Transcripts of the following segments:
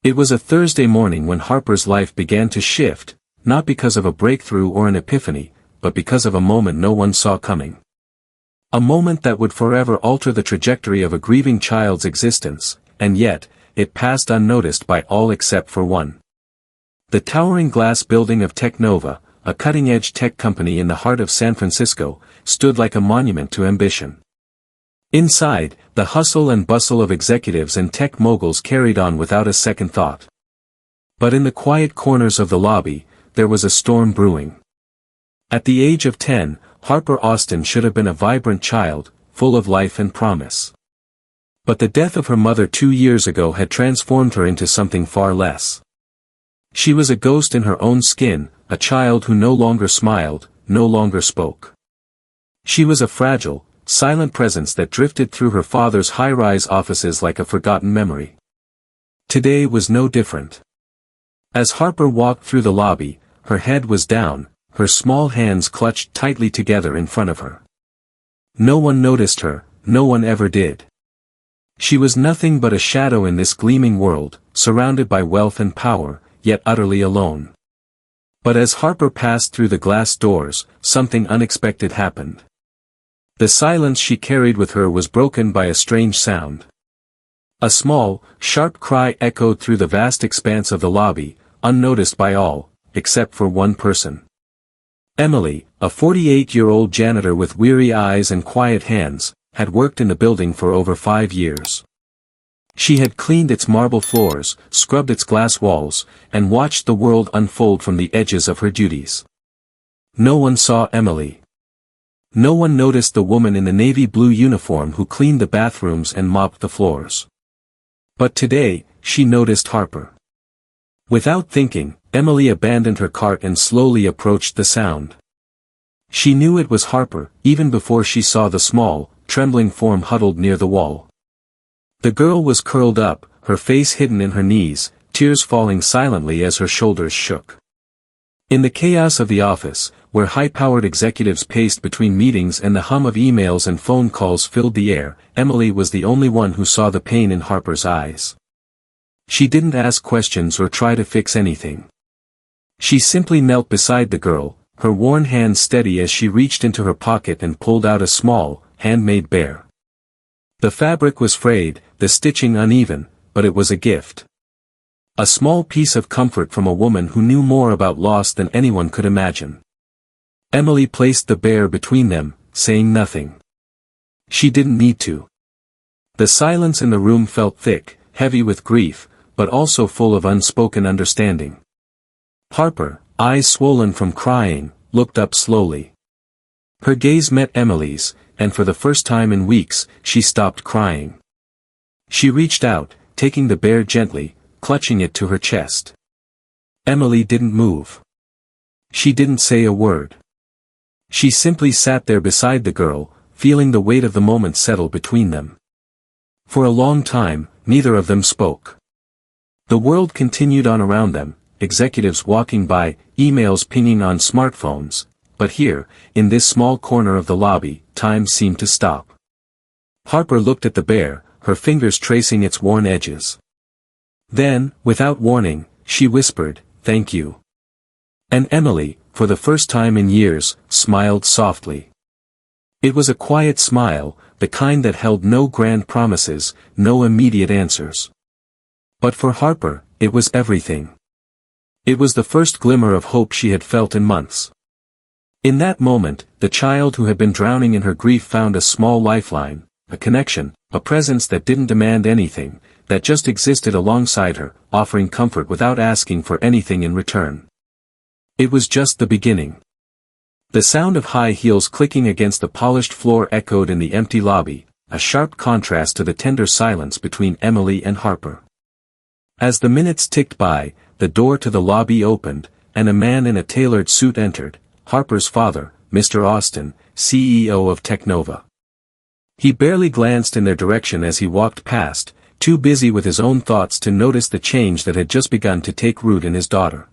It was a Thursday morning when Harper's life began to shift, not because of a breakthrough or an epiphany, but because of a moment no one saw coming. A moment that would forever alter the trajectory of a grieving child's existence, and yet, it passed unnoticed by all except for one. The towering glass building of Technova, a cutting-edge tech company in the heart of San Francisco, stood like a monument to ambition. Inside, the hustle and bustle of executives and tech moguls carried on without a second thought. But in the quiet corners of the lobby, there was a storm brewing. At the age of 10, Harper Austin should have been a vibrant child, full of life and promise. But the death of her mother 2 years ago had transformed her into something far less. She was a ghost in her own skin, a child who no longer smiled, no longer spoke. She was a fragile, silent presence that drifted through her father's high-rise offices like a forgotten memory. Today was no different. As Harper walked through the lobby, her head was down, her small hands clutched tightly together in front of her. No one noticed her, no one ever did. She was nothing but a shadow in this gleaming world, surrounded by wealth and power, yet utterly alone. But as Harper passed through the glass doors, something unexpected happened. The silence she carried with her was broken by a strange sound. A small, sharp cry echoed through the vast expanse of the lobby, unnoticed by all, except for one person. Emily, a 48-year-old janitor with weary eyes and quiet hands, had worked in the building for over 5 years. She had cleaned its marble floors, scrubbed its glass walls, and watched the world unfold from the edges of her duties. No one saw Emily. No one noticed the woman in the navy blue uniform who cleaned the bathrooms and mopped the floors. But today, she noticed Harper. Without thinking, Emily abandoned her cart and slowly approached the sound. She knew it was Harper, even before she saw the small, trembling form huddled near the wall. The girl was curled up, her face hidden in her knees, tears falling silently as her shoulders shook. In the chaos of the office, where high-powered executives paced between meetings and the hum of emails and phone calls filled the air, Emily was the only one who saw the pain in Harper's eyes. She didn't ask questions or try to fix anything. She simply knelt beside the girl, her worn hands steady as she reached into her pocket and pulled out a small, handmade bear. The fabric was frayed, the stitching uneven, but it was a gift. A small piece of comfort from a woman who knew more about loss than anyone could imagine. Emily placed the bear between them, saying nothing. She didn't need to. The silence in the room felt thick, heavy with grief, but also full of unspoken understanding. Harper, eyes swollen from crying, looked up slowly. Her gaze met Emily's, and for the first time in weeks, she stopped crying. She reached out, taking the bear gently, clutching it to her chest. Emily didn't move. She didn't say a word. She simply sat there beside the girl, feeling the weight of the moment settle between them. For a long time, neither of them spoke. The world continued on around them, executives walking by, emails pinging on smartphones, but here, in this small corner of the lobby, time seemed to stop. Harper looked at the bear, her fingers tracing its worn edges. Then, without warning, she whispered, "Thank you." And Emily, for the first time in years, smiled softly. It was a quiet smile, the kind that held no grand promises, no immediate answers. But for Harper, it was everything. It was the first glimmer of hope she had felt in months. In that moment, the child who had been drowning in her grief found a small lifeline, a connection, a presence that didn't demand anything, that just existed alongside her, offering comfort without asking for anything in return. It was just the beginning. The sound of high heels clicking against the polished floor echoed in the empty lobby, a sharp contrast to the tender silence between Emily and Harper. As the minutes ticked by, the door to the lobby opened, and a man in a tailored suit entered, Harper's father, Mr. Austin, CEO of Technova. He barely glanced in their direction as he walked past, too busy with his own thoughts to notice the change that had just begun to take root in his daughter.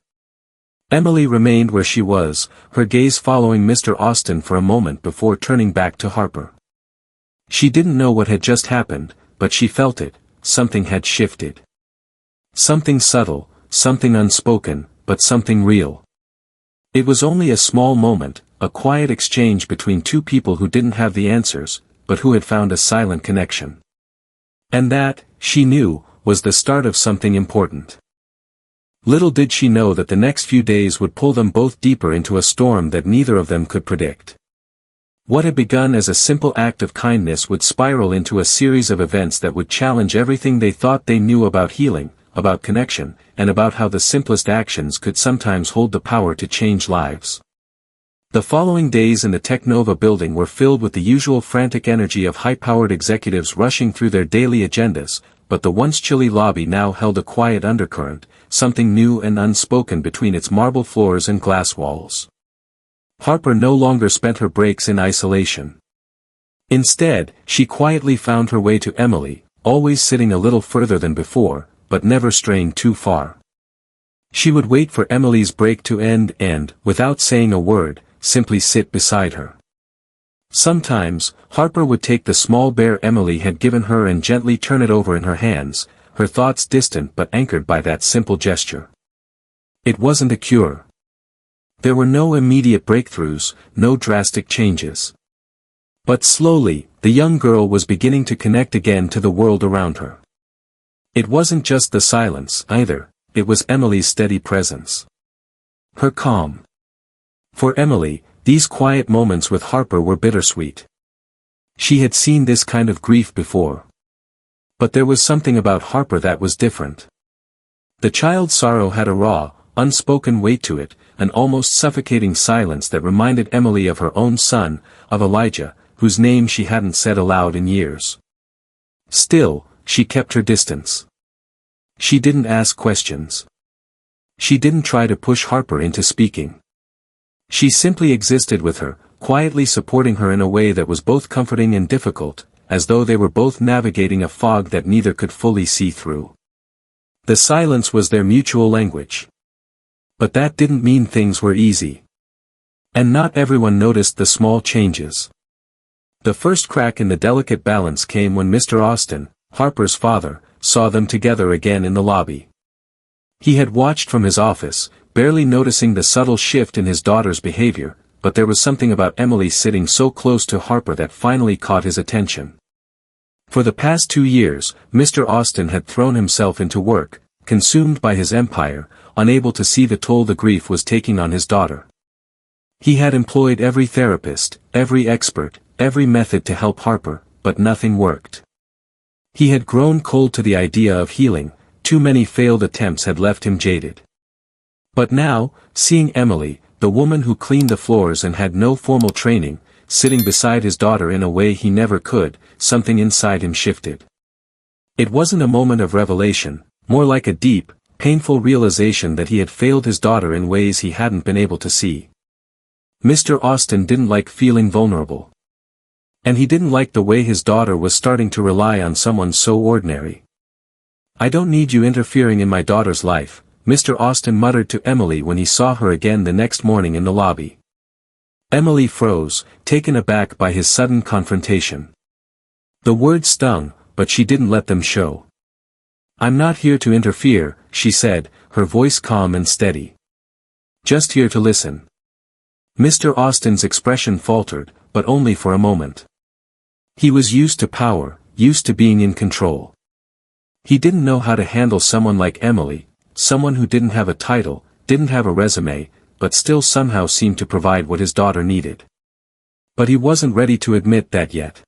Emily remained where she was, her gaze following Mr. Austin for a moment before turning back to Harper. She didn't know what had just happened, but she felt it, something had shifted. Something subtle, something unspoken, but something real. It was only a small moment, a quiet exchange between two people who didn't have the answers, but who had found a silent connection. And that, she knew, was the start of something important. Little did she know that the next few days would pull them both deeper into a storm that neither of them could predict. What had begun as a simple act of kindness would spiral into a series of events that would challenge everything they thought they knew about healing, about connection, and about how the simplest actions could sometimes hold the power to change lives. The following days in the Technova building were filled with the usual frantic energy of high-powered executives rushing through their daily agendas, but the once chilly lobby now held a quiet undercurrent, something new and unspoken between its marble floors and glass walls. Harper no longer spent her breaks in isolation. Instead, she quietly found her way to Emily, always sitting a little further than before, but never straying too far. She would wait for Emily's break to end and, without saying a word, simply sit beside her. Sometimes, Harper would take the small bear Emily had given her and gently turn it over in her hands, her thoughts distant but anchored by that simple gesture. It wasn't a cure. There were no immediate breakthroughs, no drastic changes. But slowly, the young girl was beginning to connect again to the world around her. It wasn't just the silence, either, it was Emily's steady presence. Her calm. For Emily, these quiet moments with Harper were bittersweet. She had seen this kind of grief before. But there was something about Harper that was different. The child's sorrow had a raw, unspoken weight to it, an almost suffocating silence that reminded Emily of her own son, of Elijah, whose name she hadn't said aloud in years. Still, she kept her distance. She didn't ask questions. She didn't try to push Harper into speaking. She simply existed with her, quietly supporting her in a way that was both comforting and difficult, as though they were both navigating a fog that neither could fully see through. The silence was their mutual language. But that didn't mean things were easy. And not everyone noticed the small changes. The first crack in the delicate balance came when Mr. Austin, Harper's father, saw them together again in the lobby. He had watched from his office, barely noticing the subtle shift in his daughter's behavior, but there was something about Emily sitting so close to Harper that finally caught his attention. For the past 2 years, Mr. Austin had thrown himself into work, consumed by his empire, unable to see the toll the grief was taking on his daughter. He had employed every therapist, every expert, every method to help Harper, but nothing worked. He had grown cold to the idea of healing, too many failed attempts had left him jaded. But now, seeing Emily, the woman who cleaned the floors and had no formal training, sitting beside his daughter in a way he never could, something inside him shifted. It wasn't a moment of revelation, more like a deep, painful realization that he had failed his daughter in ways he hadn't been able to see. Mr. Austin didn't like feeling vulnerable. And he didn't like the way his daughter was starting to rely on someone so ordinary. "I don't need you interfering in my daughter's life," Mr. Austin muttered to Emily when he saw her again the next morning in the lobby. Emily froze, taken aback by his sudden confrontation. The words stung, but she didn't let them show. "I'm not here to interfere," she said, her voice calm and steady. "Just here to listen." Mr. Austin's expression faltered, but only for a moment. He was used to power, used to being in control. He didn't know how to handle someone like Emily, someone who didn't have a title, didn't have a resume, but still somehow seemed to provide what his daughter needed. But he wasn't ready to admit that yet.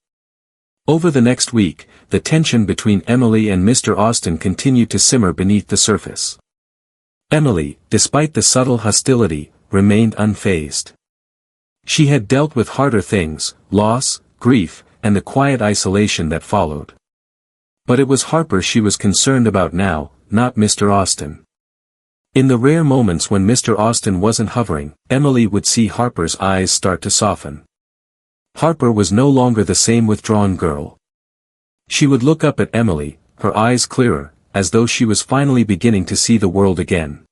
Over the next week, the tension between Emily and Mr. Austin continued to simmer beneath the surface. Emily, despite the subtle hostility, remained unfazed. She had dealt with harder things, loss, grief, and the quiet isolation that followed. But it was Harper she was concerned about now, not Mr. Austin. In the rare moments when Mr. Austin wasn't hovering, Emily would see Harper's eyes start to soften. Harper was no longer the same withdrawn girl. She would look up at Emily, her eyes clearer, as though she was finally beginning to see the world again.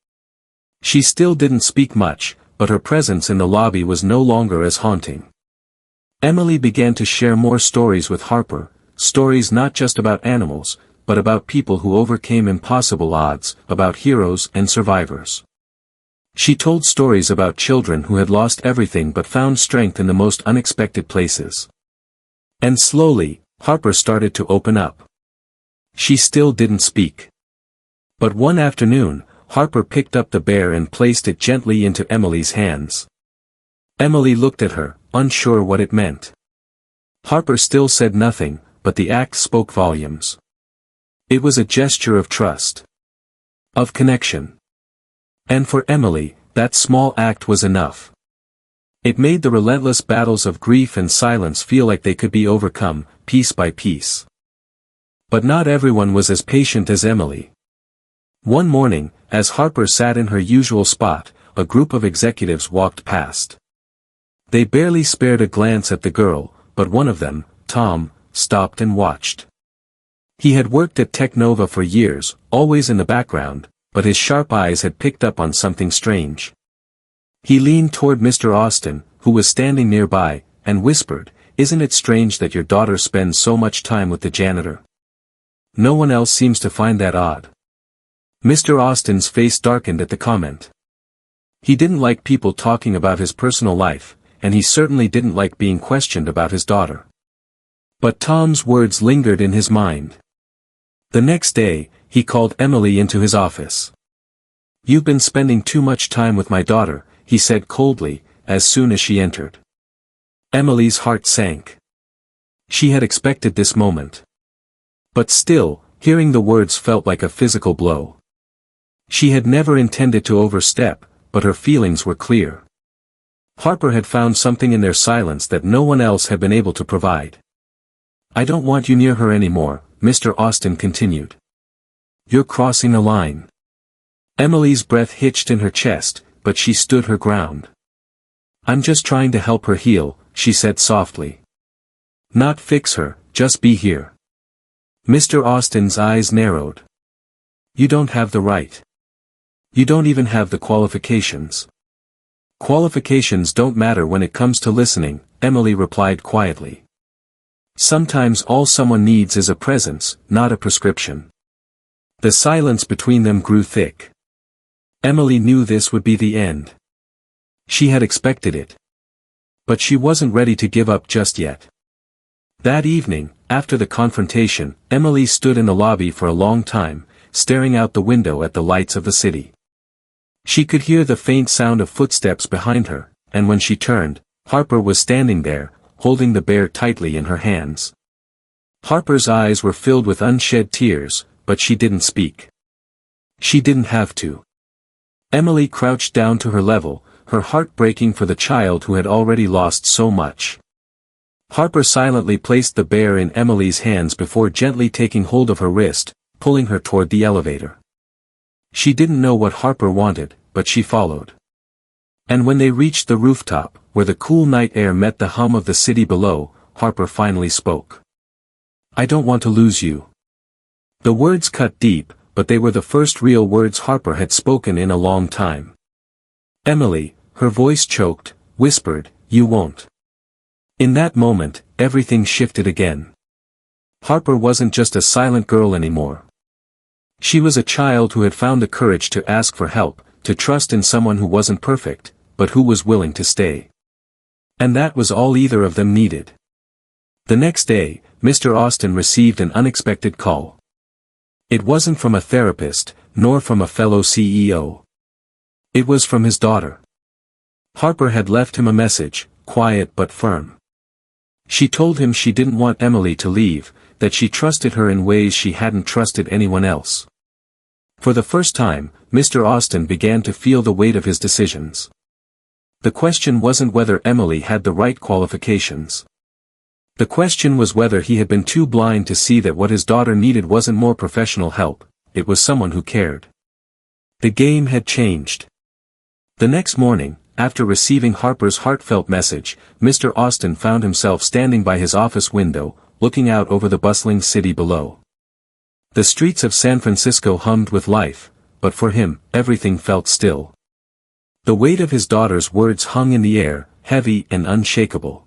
She still didn't speak much, but her presence in the lobby was no longer as haunting. Emily began to share more stories with Harper, stories not just about animals, but about people who overcame impossible odds, about heroes and survivors. She told stories about children who had lost everything but found strength in the most unexpected places. And slowly, Harper started to open up. She still didn't speak. But one afternoon, Harper picked up the bear and placed it gently into Emily's hands. Emily looked at her, unsure what it meant. Harper still said nothing, but the act spoke volumes. It was a gesture of trust. Of connection. And for Emily, that small act was enough. It made the relentless battles of grief and silence feel like they could be overcome, piece by piece. But not everyone was as patient as Emily. One morning, as Harper sat in her usual spot, a group of executives walked past. They barely spared a glance at the girl, but one of them, Tom, stopped and watched. He had worked at Technova for years, always in the background, but his sharp eyes had picked up on something strange. He leaned toward Mr. Austin, who was standing nearby, and whispered, "Isn't it strange that your daughter spends so much time with the janitor? No one else seems to find that odd." Mr. Austin's face darkened at the comment. He didn't like people talking about his personal life, and he certainly didn't like being questioned about his daughter. But Tom's words lingered in his mind. The next day, he called Emily into his office. "You've been spending too much time with my daughter," he said coldly, as soon as she entered. Emily's heart sank. She had expected this moment. But still, hearing the words felt like a physical blow. She had never intended to overstep, but her feelings were clear. Harper had found something in their silence that no one else had been able to provide. "I don't want you near her anymore," Mr. Austin continued. "You're crossing a line." Emily's breath hitched in her chest, but she stood her ground. "I'm just trying to help her heal," she said softly. "Not fix her, just be here." Mr. Austin's eyes narrowed. "You don't have the right. You don't even have the qualifications." "Qualifications don't matter when it comes to listening," Emily replied quietly. "Sometimes all someone needs is a presence, not a prescription." The silence between them grew thick. Emily knew this would be the end. She had expected it. But she wasn't ready to give up just yet. That evening, after the confrontation, Emily stood in the lobby for a long time, staring out the window at the lights of the city. She could hear the faint sound of footsteps behind her, and when she turned, Harper was standing there, holding the bear tightly in her hands. Harper's eyes were filled with unshed tears, but she didn't speak. She didn't have to. Emily crouched down to her level, her heart breaking for the child who had already lost so much. Harper silently placed the bear in Emily's hands before gently taking hold of her wrist, pulling her toward the elevator. She didn't know what Harper wanted, but she followed. And when they reached the rooftop, where the cool night air met the hum of the city below, Harper finally spoke. "I don't want to lose you." The words cut deep, but they were the first real words Harper had spoken in a long time. Emily, her voice choked, whispered, "You won't." In that moment, everything shifted again. Harper wasn't just a silent girl anymore. She was a child who had found the courage to ask for help, to trust in someone who wasn't perfect, but who was willing to stay. And that was all either of them needed. The next day, Mr. Austin received an unexpected call. It wasn't from a therapist, nor from a fellow CEO. It was from his daughter. Harper had left him a message, quiet but firm. She told him she didn't want Emily to leave, that she trusted her in ways she hadn't trusted anyone else. For the first time, Mr. Austin began to feel the weight of his decisions. The question wasn't whether Emily had the right qualifications. The question was whether he had been too blind to see that what his daughter needed wasn't more professional help, it was someone who cared. The game had changed. The next morning, after receiving Harper's heartfelt message, Mr. Austin found himself standing by his office window, looking out over the bustling city below. The streets of San Francisco hummed with life, but for him, everything felt still. The weight of his daughter's words hung in the air, heavy and unshakable.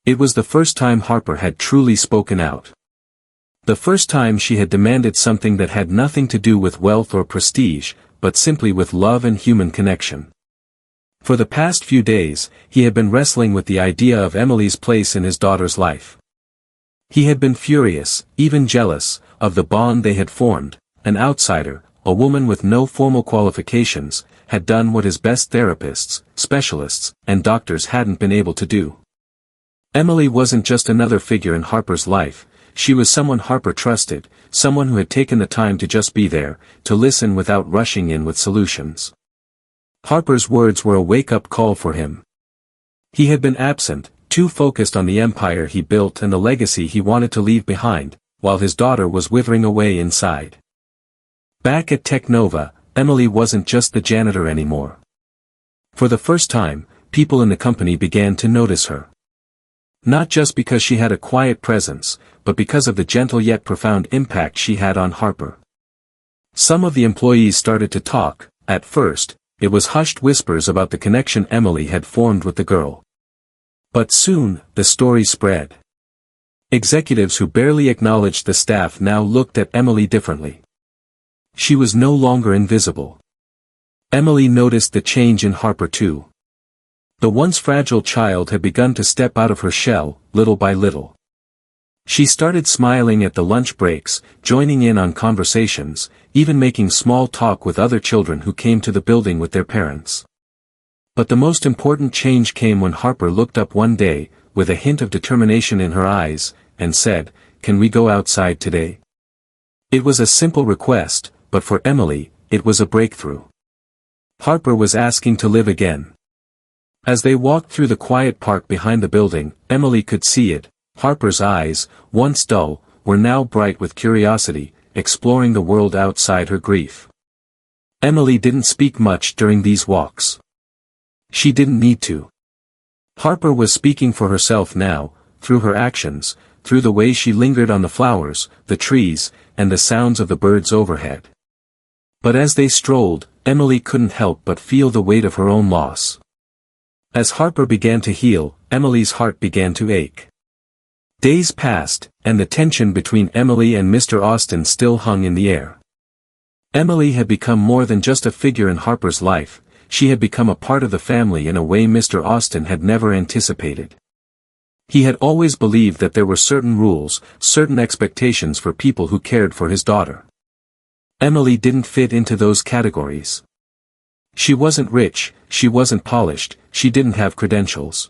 It was the first time Harper had truly spoken out. The first time she had demanded something that had nothing to do with wealth or prestige, but simply with love and human connection. For the past few days, he had been wrestling with the idea of Emily's place in his daughter's life. He had been furious, even jealous, of the bond they had formed. An outsider, a woman with no formal qualifications, had done what his best therapists, specialists, and doctors hadn't been able to do. Emily wasn't just another figure in Harper's life, she was someone Harper trusted, someone who had taken the time to just be there, to listen without rushing in with solutions. Harper's words were a wake-up call for him. He had been absent, too focused on the empire he built and the legacy he wanted to leave behind, while his daughter was withering away inside. Back at Technova, Emily wasn't just the janitor anymore. For the first time, people in the company began to notice her. Not just because she had a quiet presence, but because of the gentle yet profound impact she had on Harper. Some of the employees started to talk. At first, it was hushed whispers about the connection Emily had formed with the girl. But soon, the story spread. Executives who barely acknowledged the staff now looked at Emily differently. She was no longer invisible. Emily noticed the change in Harper too. The once fragile child had begun to step out of her shell, little by little. She started smiling at the lunch breaks, joining in on conversations, even making small talk with other children who came to the building with their parents. But the most important change came when Harper looked up one day, with a hint of determination in her eyes, and said, "Can we go outside today?" It was a simple request, but for Emily, it was a breakthrough. Harper was asking to live again. As they walked through the quiet park behind the building, Emily could see it. Harper's eyes, once dull, were now bright with curiosity, exploring the world outside her grief. Emily didn't speak much during these walks. She didn't need to. Harper was speaking for herself now, through her actions, through the way she lingered on the flowers, the trees, and the sounds of the birds overhead. But as they strolled, Emily couldn't help but feel the weight of her own loss. As Harper began to heal, Emily's heart began to ache. Days passed, and the tension between Emily and Mr. Austin still hung in the air. Emily had become more than just a figure in Harper's life, she had become a part of the family in a way Mr. Austin had never anticipated. He had always believed that there were certain rules, certain expectations for people who cared for his daughter. Emily didn't fit into those categories. She wasn't rich, she wasn't polished, she didn't have credentials.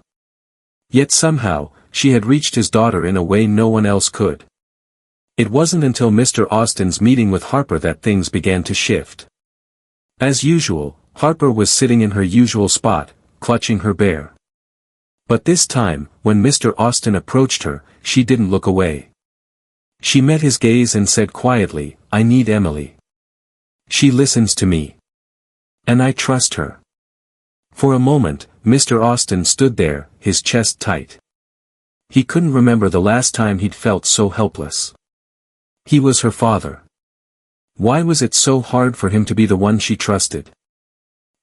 Yet somehow, she had reached his daughter in a way no one else could. It wasn't until Mr. Austin's meeting with Harper that things began to shift. As usual, Harper was sitting in her usual spot, clutching her bear. But this time, when Mr. Austin approached her, she didn't look away. She met his gaze and said quietly, "I need Emily. She listens to me. And I trust her." For a moment, Mr. Austin stood there, his chest tight. He couldn't remember the last time he'd felt so helpless. He was her father. Why was it so hard for him to be the one she trusted?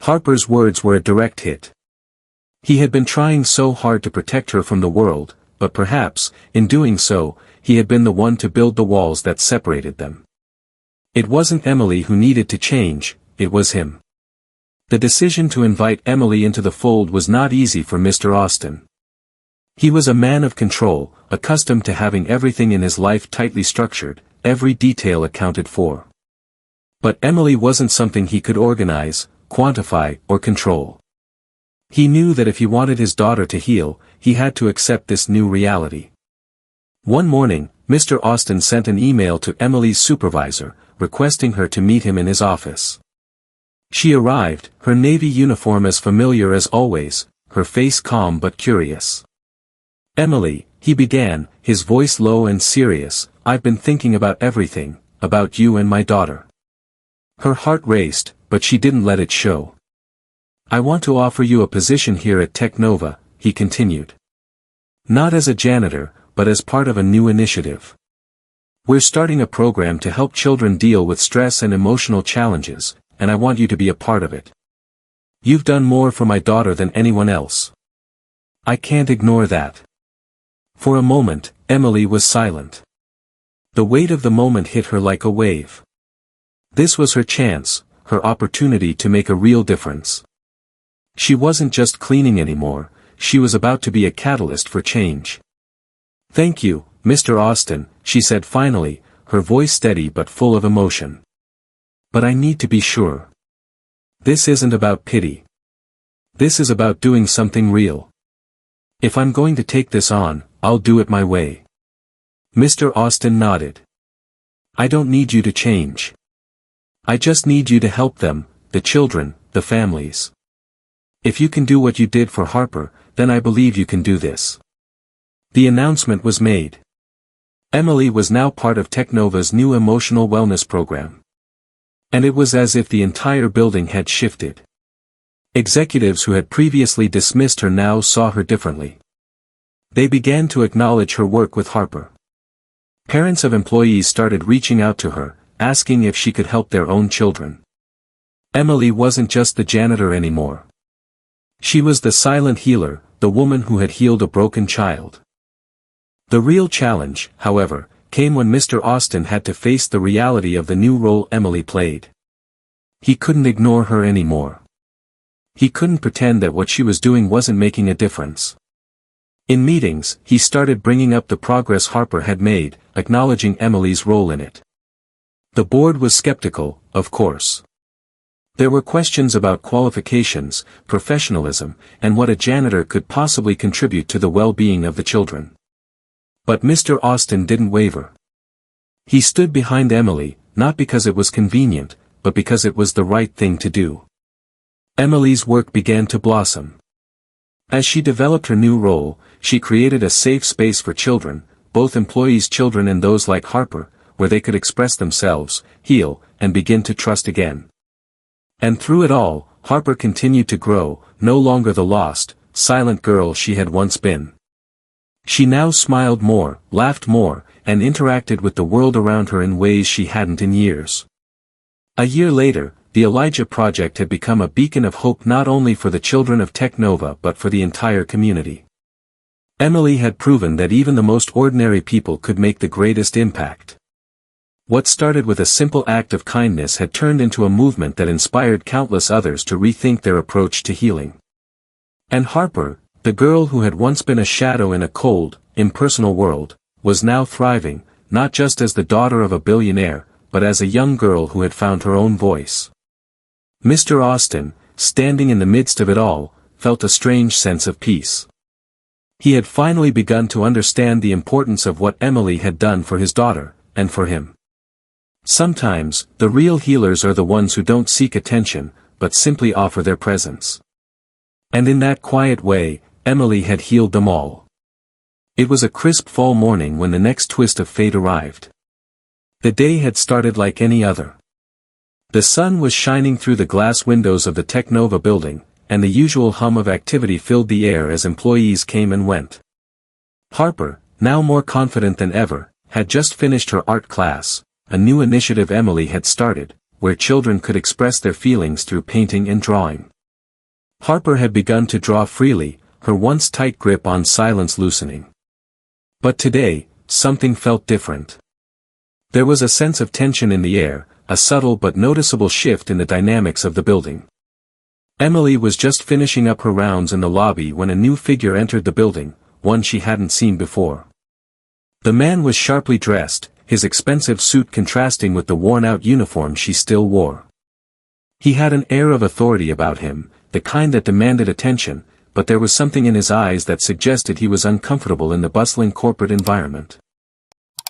Harper's words were a direct hit. He had been trying so hard to protect her from the world, but perhaps, in doing so, he had been the one to build the walls that separated them. It wasn't Emily who needed to change, it was him. The decision to invite Emily into the fold was not easy for Mr. Austin. He was a man of control, accustomed to having everything in his life tightly structured, every detail accounted for. But Emily wasn't something he could organize, quantify, or control. He knew that if he wanted his daughter to heal, he had to accept this new reality. One morning, Mr. Austin sent an email to Emily's supervisor, requesting her to meet him in his office. She arrived, her navy uniform as familiar as always, her face calm but curious. "Emily," he began, his voice low and serious, "I've been thinking about everything, about you and my daughter." Her heart raced, but she didn't let it show. "I want to offer you a position here at Technova," he continued. "Not as a janitor, but as part of a new initiative. We're starting a program to help children deal with stress and emotional challenges, and I want you to be a part of it. You've done more for my daughter than anyone else. I can't ignore that." For a moment, Emily was silent. The weight of the moment hit her like a wave. This was her chance, her opportunity to make a real difference. She wasn't just cleaning anymore, she was about to be a catalyst for change. "Thank you, Mr. Austin," she said finally, her voice steady but full of emotion. "But I need to be sure. This isn't about pity. This is about doing something real. If I'm going to take this on, I'll do it my way." Mr. Austin nodded. "I don't need you to change. I just need you to help them, the children, the families. If you can do what you did for Harper, then I believe you can do this." The announcement was made. Emily was now part of Technova's new emotional wellness program. And it was as if the entire building had shifted. Executives who had previously dismissed her now saw her differently. They began to acknowledge her work with Harper. Parents of employees started reaching out to her, asking if she could help their own children. Emily wasn't just the janitor anymore. She was the silent healer, the woman who had healed a broken child. The real challenge, however, came when Mr. Austin had to face the reality of the new role Emily played. He couldn't ignore her anymore. He couldn't pretend that what she was doing wasn't making a difference. In meetings, he started bringing up the progress Harper had made, acknowledging Emily's role in it. The board was skeptical, of course. There were questions about qualifications, professionalism, and what a janitor could possibly contribute to the well-being of the children. But Mr. Austin didn't waver. He stood behind Emily, not because it was convenient, but because it was the right thing to do. Emily's work began to blossom. As she developed her new role, she created a safe space for children, both employees' children and those like Harper, where they could express themselves, heal, and begin to trust again. And through it all, Harper continued to grow, no longer the lost, silent girl she had once been. She now smiled more, laughed more, and interacted with the world around her in ways she hadn't in years. A year later, the Elijah Project had become a beacon of hope not only for the children of Technova but for the entire community. Emily had proven that even the most ordinary people could make the greatest impact. What started with a simple act of kindness had turned into a movement that inspired countless others to rethink their approach to healing. And Harper, the girl who had once been a shadow in a cold, impersonal world, was now thriving, not just as the daughter of a billionaire, but as a young girl who had found her own voice. Mr. Austin, standing in the midst of it all, felt a strange sense of peace. He had finally begun to understand the importance of what Emily had done for his daughter, and for him. Sometimes, the real healers are the ones who don't seek attention, but simply offer their presence. And in that quiet way, Emily had healed them all. It was a crisp fall morning when the next twist of fate arrived. The day had started like any other. The sun was shining through the glass windows of the Technova building, and the usual hum of activity filled the air as employees came and went. Harper, now more confident than ever, had just finished her art class, a new initiative Emily had started, where children could express their feelings through painting and drawing. Harper had begun to draw freely, her once tight grip on silence loosening. But today, something felt different. There was a sense of tension in the air, a subtle but noticeable shift in the dynamics of the building. Emily was just finishing up her rounds in the lobby when a new figure entered the building, one she hadn't seen before. The man was sharply dressed, his expensive suit contrasting with the worn-out uniform she still wore. He had an air of authority about him, the kind that demanded attention, but there was something in his eyes that suggested he was uncomfortable in the bustling corporate environment.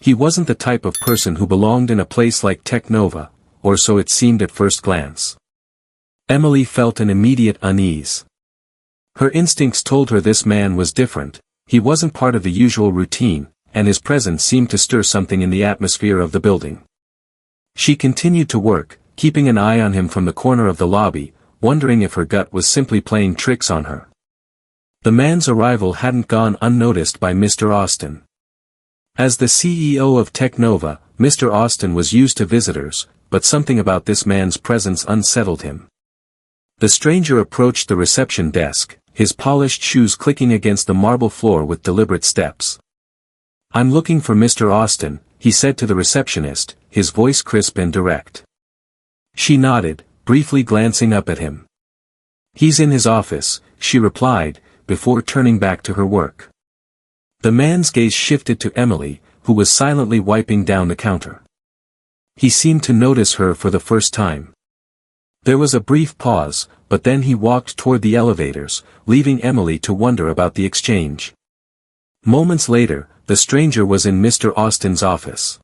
He wasn't the type of person who belonged in a place like Technova, or so it seemed at first glance. Emily felt an immediate unease. Her instincts told her this man was different, he wasn't part of the usual routine, and his presence seemed to stir something in the atmosphere of the building. She continued to work, keeping an eye on him from the corner of the lobby, wondering if her gut was simply playing tricks on her. The man's arrival hadn't gone unnoticed by Mr. Austin. As the CEO of Technova, Mr. Austin was used to visitors, but something about this man's presence unsettled him. The stranger approached the reception desk, his polished shoes clicking against the marble floor with deliberate steps. "I'm looking for Mr. Austin," he said to the receptionist, his voice crisp and direct. She nodded, briefly glancing up at him. "He's in his office," she replied, before turning back to her work. The man's gaze shifted to Emily, who was silently wiping down the counter. He seemed to notice her for the first time. There was a brief pause, but then he walked toward the elevators, leaving Emily to wonder about the exchange. Moments later, the stranger was in Mr. Austen's office.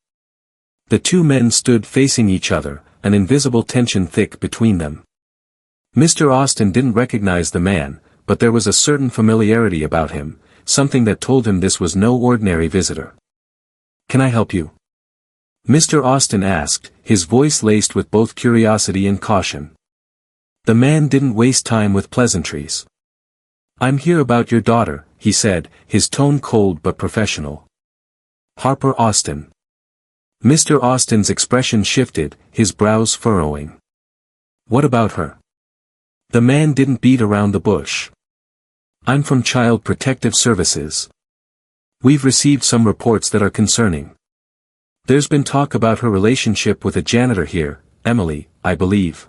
The two men stood facing each other, an invisible tension thick between them. Mr. Austen didn't recognize the man, but there was a certain familiarity about him, something that told him this was no ordinary visitor. "Can I help you?" Mr. Austen asked, his voice laced with both curiosity and caution. The man didn't waste time with pleasantries. "I'm here about your daughter," he said, his tone cold but professional. "Harper Austen." Mr. Austen's expression shifted, his brows furrowing. "What about her?" The man didn't beat around the bush. "I'm from Child Protective Services. We've received some reports that are concerning. There's been talk about her relationship with a janitor here, Emily, I believe."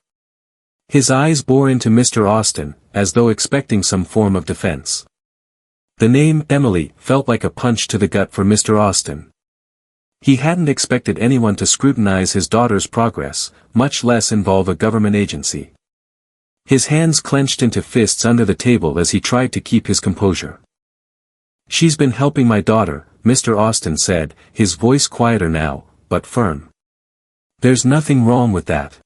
His eyes bore into Mr. Austen, as though expecting some form of defense. The name Emily felt like a punch to the gut for Mr. Austen. He hadn't expected anyone to scrutinize his daughter's progress, much less involve a government agency. His hands clenched into fists under the table as he tried to keep his composure. "She's been helping my daughter," Mr. Austen said, his voice quieter now, but firm. "There's nothing wrong with that."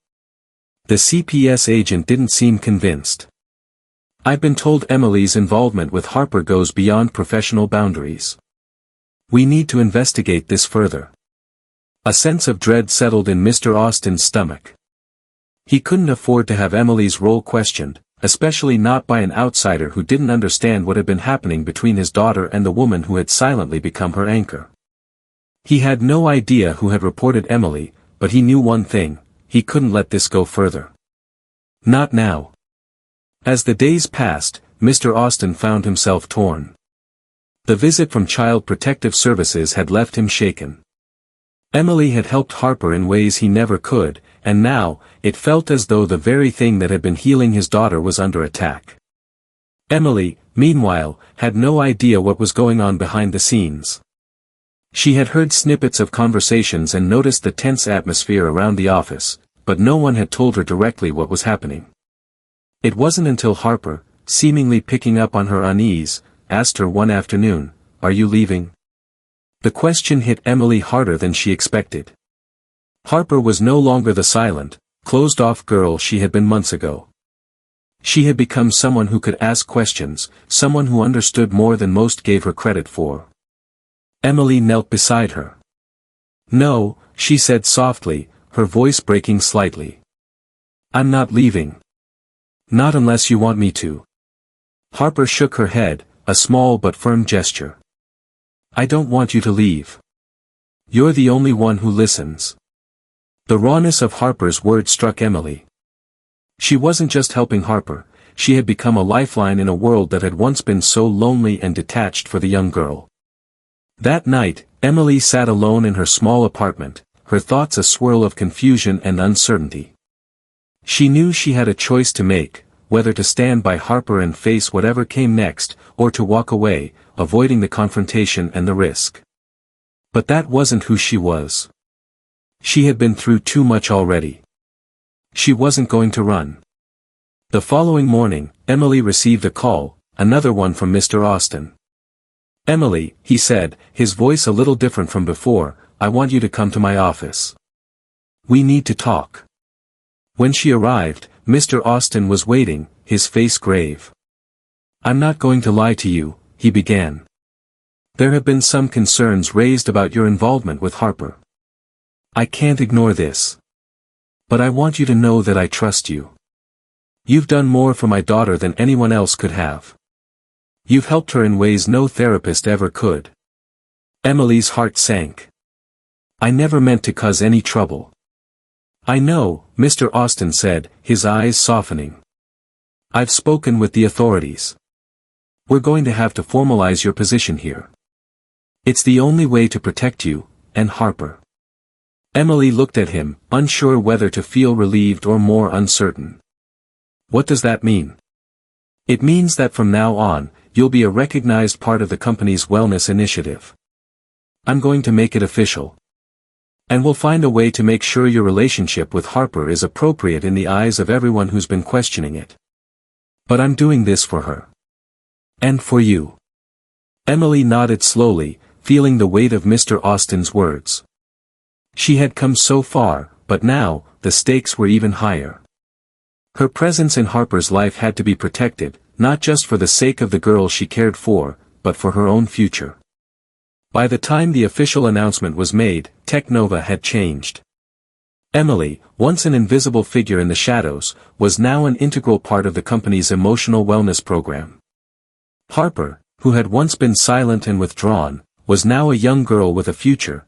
The CPS agent didn't seem convinced. "I've been told Emily's involvement with Harper goes beyond professional boundaries. We need to investigate this further." A sense of dread settled in Mr. Austen's stomach. He couldn't afford to have Emily's role questioned, especially not by an outsider who didn't understand what had been happening between his daughter and the woman who had silently become her anchor. He had no idea who had reported Emily, but he knew one thing: he couldn't let this go further. Not now. As the days passed, Mr. Austen found himself torn. The visit from Child Protective Services had left him shaken. Emily had helped Harper in ways he never could, and now, it felt as though the very thing that had been healing his daughter was under attack. Emily, meanwhile, had no idea what was going on behind the scenes. She had heard snippets of conversations and noticed the tense atmosphere around the office, but no one had told her directly what was happening. It wasn't until Harper, seemingly picking up on her unease, asked her one afternoon, "Are you leaving?" The question hit Emily harder than she expected. Harper was no longer the silent, closed-off girl she had been months ago. She had become someone who could ask questions, someone who understood more than most gave her credit for. Emily knelt beside her. "No," she said softly, her voice breaking slightly. "I'm not leaving. Not unless you want me to." Harper shook her head, a small but firm gesture. "I don't want you to leave. You're the only one who listens." The rawness of Harper's words struck Emily. She wasn't just helping Harper, she had become a lifeline in a world that had once been so lonely and detached for the young girl. That night, Emily sat alone in her small apartment, her thoughts a swirl of confusion and uncertainty. She knew she had a choice to make, whether to stand by Harper and face whatever came next, or to walk away, avoiding the confrontation and the risk. But that wasn't who she was. She had been through too much already. She wasn't going to run. The following morning, Emily received a call, another one from Mr. Austen. "Emily," he said, his voice a little different from before, "I want you to come to my office. We need to talk." When she arrived, Mr. Austen was waiting, his face grave. "I'm not going to lie to you," he began. "There have been some concerns raised about your involvement with Harper. I can't ignore this. But I want you to know that I trust you. You've done more for my daughter than anyone else could have. You've helped her in ways no therapist ever could." Emily's heart sank. "I never meant to cause any trouble." "I know," Mr. Austen said, his eyes softening. "I've spoken with the authorities. We're going to have to formalize your position here. It's the only way to protect you, and Harper. Emily looked at him, unsure whether to feel relieved or more uncertain. What does that mean? It means that from now on, you'll be a recognized part of the company's wellness initiative. I'm going to make it official. And we'll find a way to make sure your relationship with Harper is appropriate in the eyes of everyone who's been questioning it. But I'm doing this for her. And for you. Emily nodded slowly, feeling the weight of Mr. Austen's words. She had come so far, but now, the stakes were even higher. Her presence in Harper's life had to be protected, not just for the sake of the girl she cared for, but for her own future. By the time the official announcement was made, Technova had changed. Emily, once an invisible figure in the shadows, was now an integral part of the company's emotional wellness program. Harper, who had once been silent and withdrawn, was now a young girl with a future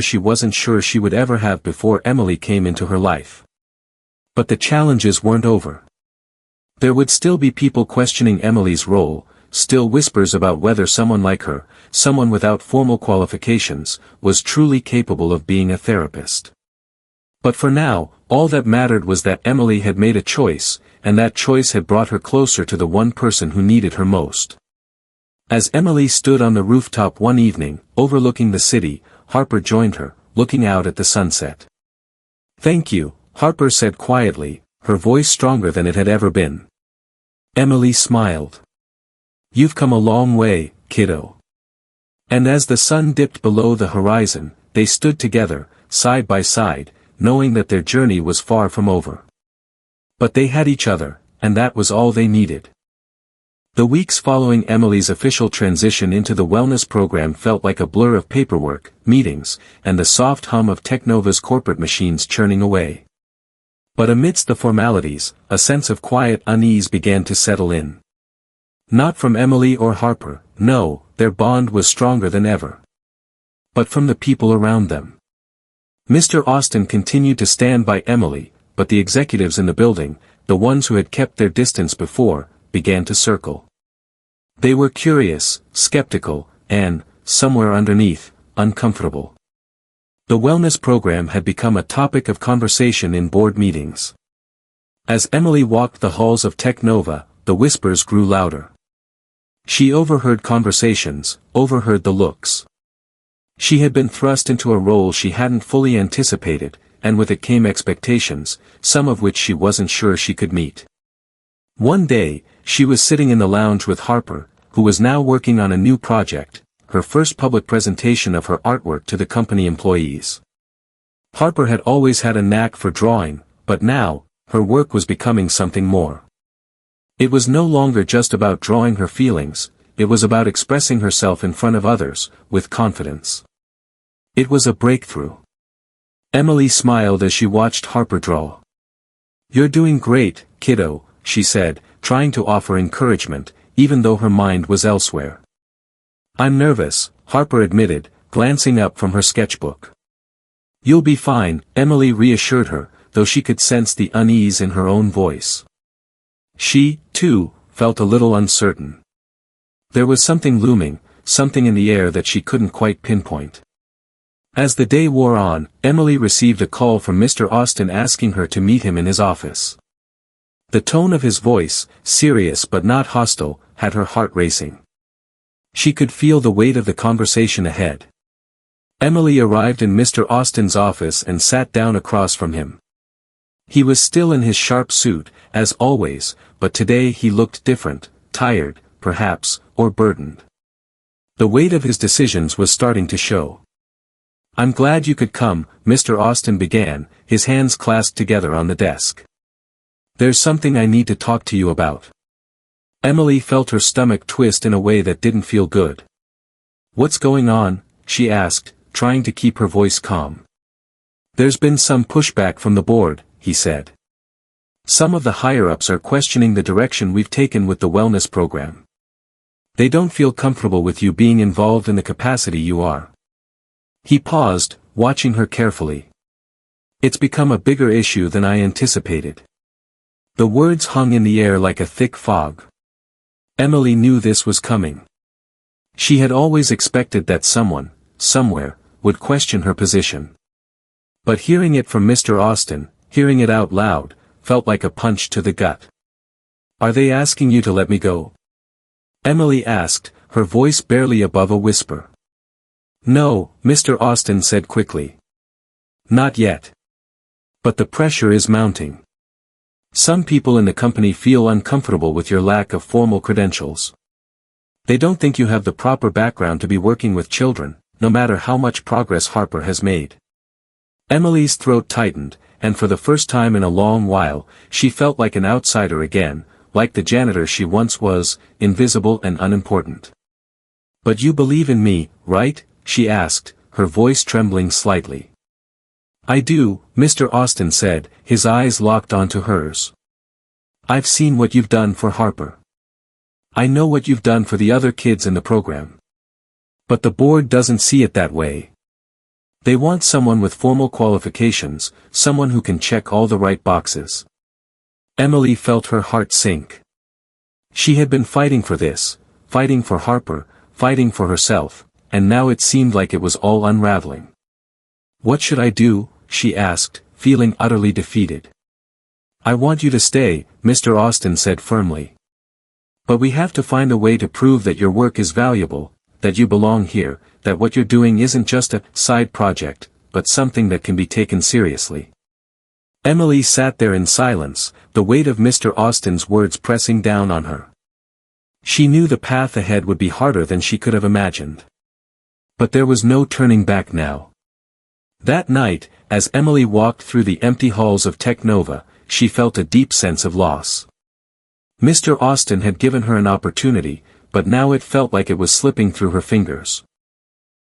she wasn't sure she would ever have before Emily came into her life. But the challenges weren't over. There would still be people questioning Emily's role, still whispers about whether someone like her, someone without formal qualifications, was truly capable of being a therapist. But for now, all that mattered was that Emily had made a choice, and that choice had brought her closer to the one person who needed her most. As Emily stood on the rooftop one evening, overlooking the city, Harper joined her, looking out at the sunset. "Thank you," Harper said quietly, her voice stronger than it had ever been. Emily smiled. "You've come a long way, kiddo." And as the sun dipped below the horizon, they stood together, side by side, knowing that their journey was far from over. But they had each other, and that was all they needed. The weeks following Emily's official transition into the wellness program felt like a blur of paperwork, meetings, and the soft hum of Technova's corporate machines churning away. But amidst the formalities, a sense of quiet unease began to settle in. Not from Emily or Harper, no, their bond was stronger than ever. But from the people around them. Mr. Austen continued to stand by Emily, but the executives in the building, the ones who had kept their distance before, began to circle. They were curious, skeptical, and, somewhere underneath, uncomfortable. The wellness program had become a topic of conversation in board meetings. As Emily walked the halls of Technova, the whispers grew louder. She overheard conversations, overheard the looks. She had been thrust into a role she hadn't fully anticipated, and with it came expectations, some of which she wasn't sure she could meet. One day, she was sitting in the lounge with Harper, who was now working on a new project, her first public presentation of her artwork to the company employees. Harper had always had a knack for drawing, but now, her work was becoming something more. It was no longer just about drawing her feelings, it was about expressing herself in front of others, with confidence. It was a breakthrough. Emily smiled as she watched Harper draw. "You're doing great, kiddo," she said, trying to offer encouragement, even though her mind was elsewhere. "I'm nervous," Harper admitted, glancing up from her sketchbook. "You'll be fine," Emily reassured her, though she could sense the unease in her own voice. She, too, felt a little uncertain. There was something looming, something in the air that she couldn't quite pinpoint. As the day wore on, Emily received a call from Mr. Austen asking her to meet him in his office. The tone of his voice, serious but not hostile, had her heart racing. She could feel the weight of the conversation ahead. Emily arrived in Mr. Austen's office and sat down across from him. He was still in his sharp suit, as always, but today he looked different, tired, perhaps, or burdened. The weight of his decisions was starting to show. "I'm glad you could come," Mr. Austen began, his hands clasped together on the desk. "There's something I need to talk to you about." Emily felt her stomach twist in a way that didn't feel good. "What's going on?" she asked, trying to keep her voice calm. "There's been some pushback from the board," he said. "Some of the higher-ups are questioning the direction we've taken with the wellness program. They don't feel comfortable with you being involved in the capacity you are." He paused, watching her carefully. "It's become a bigger issue than I anticipated." The words hung in the air like a thick fog. Emily knew this was coming. She had always expected that someone, somewhere, would question her position. But hearing it from Mr. Austen, hearing it out loud, felt like a punch to the gut. "Are they asking you to let me go?" Emily asked, her voice barely above a whisper. "No," Mr. Austen said quickly. "Not yet. But the pressure is mounting. Some people in the company feel uncomfortable with your lack of formal credentials. They don't think you have the proper background to be working with children, no matter how much progress Harper has made." Emily's throat tightened, and for the first time in a long while, she felt like an outsider again, like the janitor she once was, invisible and unimportant. "But you believe in me, right?" she asked, her voice trembling slightly. "I do," Mr. Austen said, his eyes locked onto hers. "I've seen what you've done for Harper. I know what you've done for the other kids in the program. But the board doesn't see it that way. They want someone with formal qualifications, someone who can check all the right boxes." Emily felt her heart sink. She had been fighting for this, fighting for Harper, fighting for herself, and now it seemed like it was all unraveling. "What should I do?" she asked, feeling utterly defeated. "I want you to stay," Mr. Austen said firmly. "But we have to find a way to prove that your work is valuable, that you belong here, that what you're doing isn't just a side project, but something that can be taken seriously." Emily sat there in silence, the weight of Mr. Austen's words pressing down on her. She knew the path ahead would be harder than she could have imagined. But there was no turning back now. That night, as Emily walked through the empty halls of Technova, she felt a deep sense of loss. Mr. Austen had given her an opportunity, but now it felt like it was slipping through her fingers.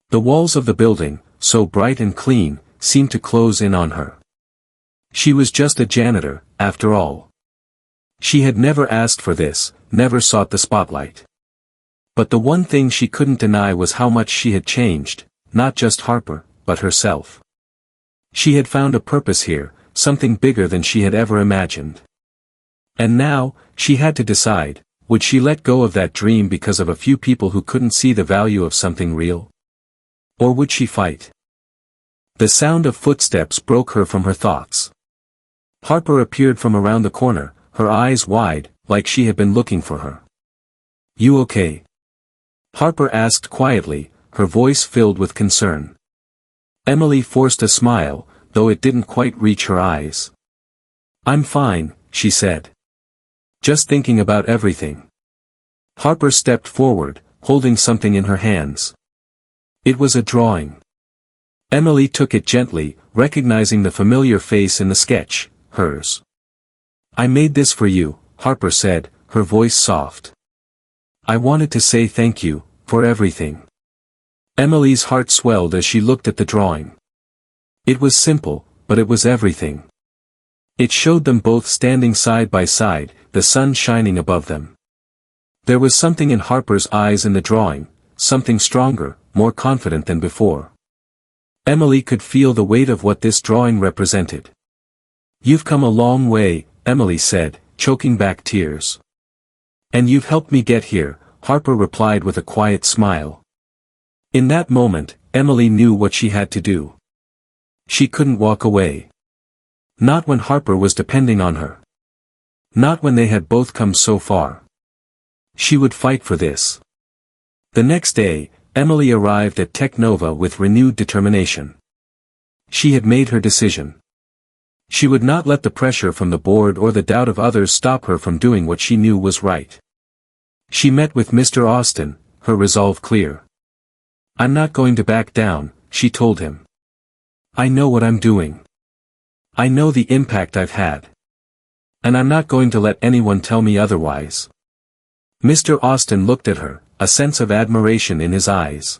The walls of the building, so bright and clean, seemed to close in on her. She was just a janitor, after all. She had never asked for this, never sought the spotlight. But the one thing she couldn't deny was how much she had changed, not just Harper, but herself. She had found a purpose here, something bigger than she had ever imagined. And now, she had to decide, would she let go of that dream because of a few people who couldn't see the value of something real? Or would she fight? The sound of footsteps broke her from her thoughts. Harper appeared from around the corner, her eyes wide, like she had been looking for her. "You okay?" Harper asked quietly, her voice filled with concern. Emily forced a smile, though it didn't quite reach her eyes. "I'm fine," she said. "Just thinking about everything." Harper stepped forward, holding something in her hands. It was a drawing. Emily took it gently, recognizing the familiar face in the sketch, hers. "I made this for you," Harper said, her voice soft. "I wanted to say thank you, for everything." Emily's heart swelled as she looked at the drawing. It was simple, but it was everything. It showed them both standing side by side, the sun shining above them. There was something in Harper's eyes in the drawing, something stronger, more confident than before. Emily could feel the weight of what this drawing represented. "You've come a long way," Emily said, choking back tears. "And you've helped me get here," Harper replied with a quiet smile. In that moment, Emily knew what she had to do. She couldn't walk away. Not when Harper was depending on her. Not when they had both come so far. She would fight for this. The next day, Emily arrived at Technova with renewed determination. She had made her decision. She would not let the pressure from the board or the doubt of others stop her from doing what she knew was right. She met with Mr. Austen, her resolve clear. "I'm not going to back down," she told him. "I know what I'm doing. I know the impact I've had. And I'm not going to let anyone tell me otherwise." Mr. Austen looked at her, a sense of admiration in his eyes.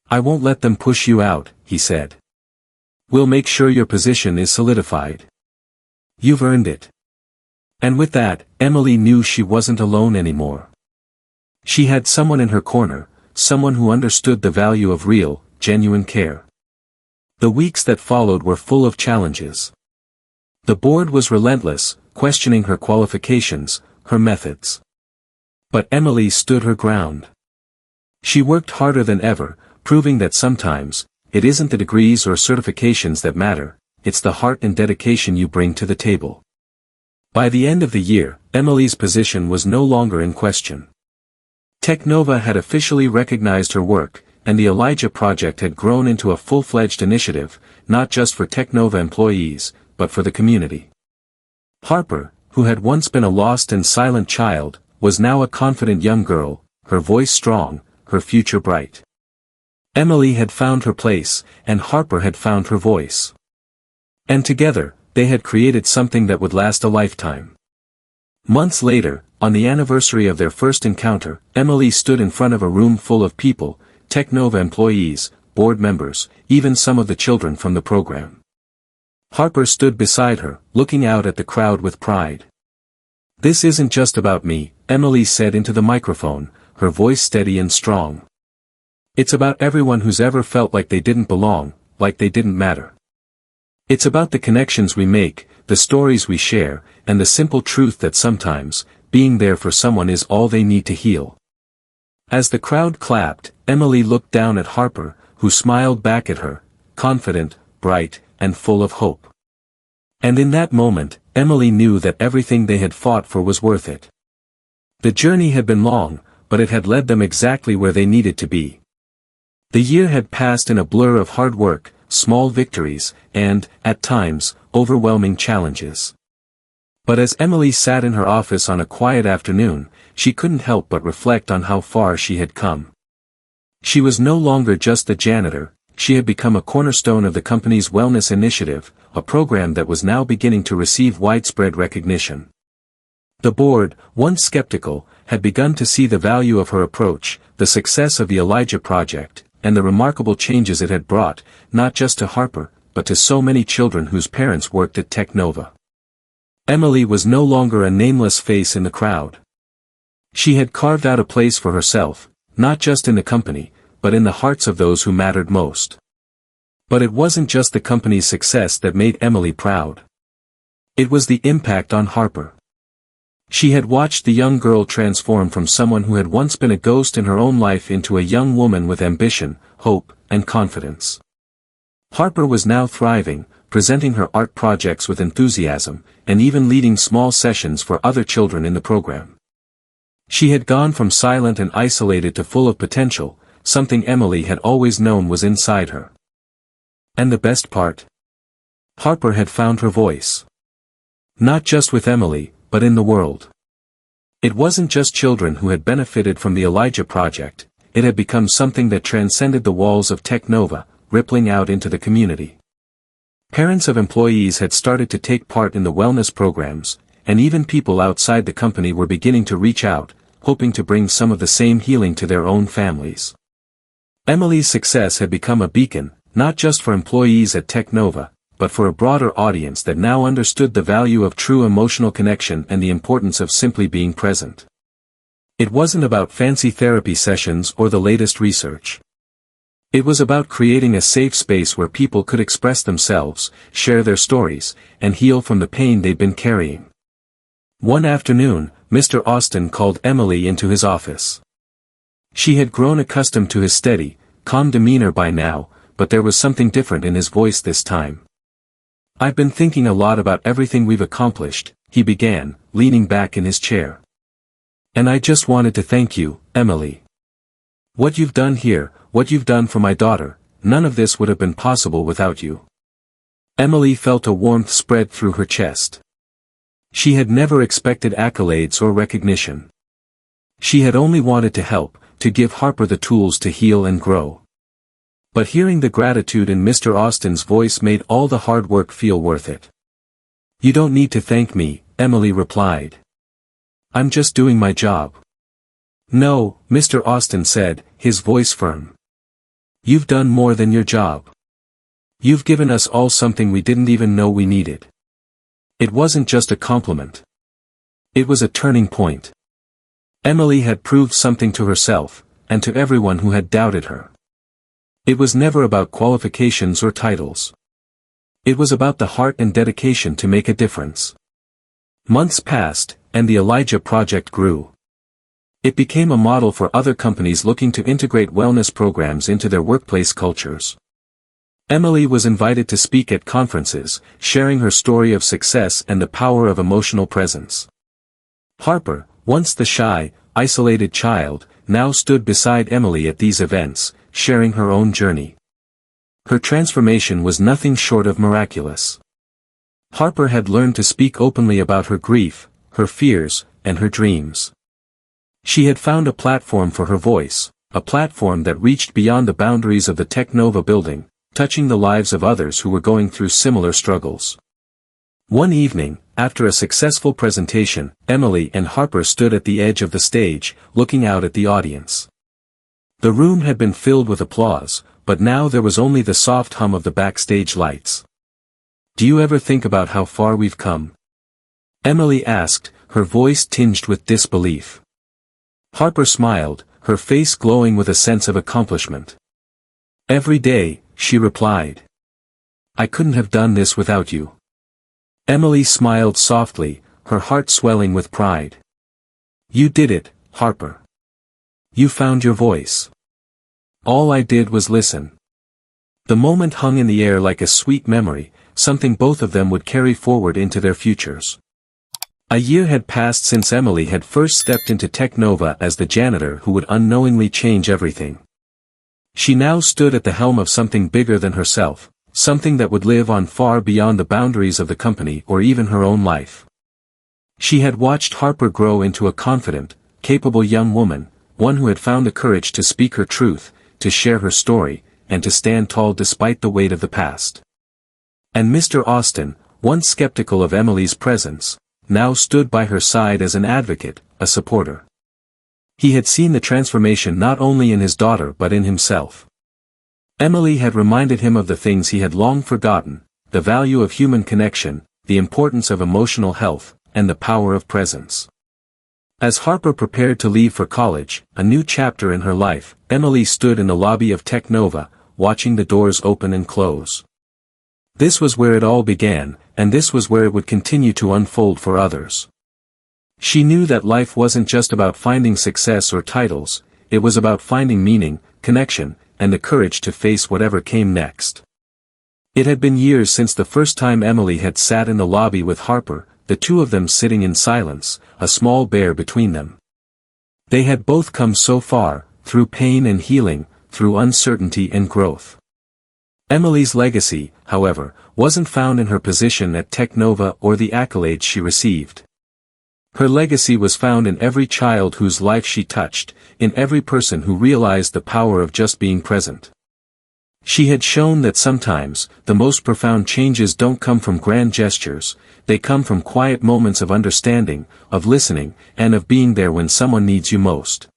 "I won't let them push you out," he said. "We'll make sure your position is solidified. You've earned it." And with that, Emily knew she wasn't alone anymore. She had someone in her corner, someone who understood the value of real, genuine care. The weeks that followed were full of challenges. The board was relentless, questioning her qualifications, her methods. But Emily stood her ground. She worked harder than ever, proving that sometimes, it isn't the degrees or certifications that matter, it's the heart and dedication you bring to the table. By the end of the year, Emily's position was no longer in question. Technova had officially recognized her work, and the Elijah Project had grown into a full-fledged initiative, not just for Technova employees, but for the community. Harper, who had once been a lost and silent child, was now a confident young girl, her voice strong, her future bright. Emily had found her place, and Harper had found her voice. And together, they had created something that would last a lifetime. Months later, on the anniversary of their first encounter, Emily stood in front of a room full of people, Technova employees, board members, even some of the children from the program. Harper stood beside her, looking out at the crowd with pride. "This isn't just about me," Emily said into the microphone, her voice steady and strong. "It's about everyone who's ever felt like they didn't belong, like they didn't matter. It's about the connections we make, the stories we share, and the simple truth that sometimes, being there for someone is all they need to heal." As the crowd clapped, Emily looked down at Harper, who smiled back at her, confident, bright, and full of hope. And in that moment, Emily knew that everything they had fought for was worth it. The journey had been long, but it had led them exactly where they needed to be. The year had passed in a blur of hard work, small victories, and, at times, overwhelming challenges. But as Emily sat in her office on a quiet afternoon, she couldn't help but reflect on how far she had come. She was no longer just the janitor, she had become a cornerstone of the company's wellness initiative, a program that was now beginning to receive widespread recognition. The board, once skeptical, had begun to see the value of her approach, the success of the Elijah Project, and the remarkable changes it had brought, not just to Harper, but to so many children whose parents worked at Technova. Emily was no longer a nameless face in the crowd. She had carved out a place for herself, not just in the company, but in the hearts of those who mattered most. But it wasn't just the company's success that made Emily proud. It was the impact on Harper. She had watched the young girl transform from someone who had once been a ghost in her own life into a young woman with ambition, hope, and confidence. Harper was now thriving, presenting her art projects with enthusiasm, and even leading small sessions for other children in the program. She had gone from silent and isolated to full of potential, something Emily had always known was inside her. And the best part? Harper had found her voice. Not just with Emily, but in the world. It wasn't just children who had benefited from the Elijah Project, it had become something that transcended the walls of Technova, rippling out into the community. Parents of employees had started to take part in the wellness programs, and even people outside the company were beginning to reach out, hoping to bring some of the same healing to their own families. Emily's success had become a beacon, not just for employees at Technova, but for a broader audience that now understood the value of true emotional connection and the importance of simply being present. It wasn't about fancy therapy sessions or the latest research. It was about creating a safe space where people could express themselves, share their stories, and heal from the pain they'd been carrying. One afternoon, Mr. Austin called Emily into his office. She had grown accustomed to his steady, calm demeanor by now, but there was something different in his voice this time. "I've been thinking a lot about everything we've accomplished," he began, leaning back in his chair. "And I just wanted to thank you, Emily. What you've done here, what you've done for my daughter, none of this would have been possible without you." Emily felt a warmth spread through her chest. She had never expected accolades or recognition. She had only wanted to help, to give Harper the tools to heal and grow. But hearing the gratitude in Mr. Austin's voice made all the hard work feel worth it. "You don't need to thank me," Emily replied. "I'm just doing my job." "No," Mr. Austin said, his voice firm. "You've done more than your job. You've given us all something we didn't even know we needed." It wasn't just a compliment. It was a turning point. Emily had proved something to herself, and to everyone who had doubted her. It was never about qualifications or titles. It was about the heart and dedication to make a difference. Months passed, and the Elijah Project grew. It became a model for other companies looking to integrate wellness programs into their workplace cultures. Emily was invited to speak at conferences, sharing her story of success and the power of emotional presence. Harper, once the shy, isolated child, now stood beside Emily at these events, sharing her own journey. Her transformation was nothing short of miraculous. Harper had learned to speak openly about her grief, her fears, and her dreams. She had found a platform for her voice, a platform that reached beyond the boundaries of the Technova building, touching the lives of others who were going through similar struggles. One evening, after a successful presentation, Emily and Harper stood at the edge of the stage, looking out at the audience. The room had been filled with applause, but now there was only the soft hum of the backstage lights. "Do you ever think about how far we've come?" Emily asked, her voice tinged with disbelief. Harper smiled, her face glowing with a sense of accomplishment. "Every day," she replied. "I couldn't have done this without you." Emily smiled softly, her heart swelling with pride. "You did it, Harper. You found your voice. All I did was listen." The moment hung in the air like a sweet memory, something both of them would carry forward into their futures. A year had passed since Emily had first stepped into Technova as the janitor who would unknowingly change everything. She now stood at the helm of something bigger than herself, something that would live on far beyond the boundaries of the company or even her own life. She had watched Harper grow into a confident, capable young woman, one who had found the courage to speak her truth, to share her story, and to stand tall despite the weight of the past. And Mr. Austin, once skeptical of Emily's presence, now stood by her side as an advocate, a supporter. He had seen the transformation not only in his daughter but in himself. Emily had reminded him of the things he had long forgotten, the value of human connection, the importance of emotional health, and the power of presence. As Harper prepared to leave for college, a new chapter in her life, Emily stood in the lobby of Technova, watching the doors open and close. This was where it all began, and this was where it would continue to unfold for others. She knew that life wasn't just about finding success or titles, it was about finding meaning, connection, and the courage to face whatever came next. It had been years since the first time Emily had sat in the lobby with Harper, the two of them sitting in silence, a small bear between them. They had both come so far, through pain and healing, through uncertainty and growth. Emily's legacy, however, wasn't found in her position at Technova or the accolades she received. Her legacy was found in every child whose life she touched, in every person who realized the power of just being present. She had shown that sometimes, the most profound changes don't come from grand gestures, they come from quiet moments of understanding, of listening, and of being there when someone needs you most.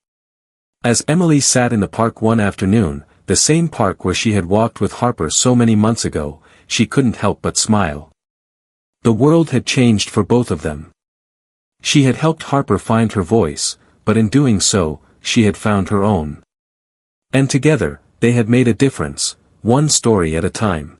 As Emily sat in the park one afternoon, the same park where she had walked with Harper so many months ago, she couldn't help but smile. The world had changed for both of them. She had helped Harper find her voice, but in doing so, she had found her own. And together, they had made a difference, one story at a time.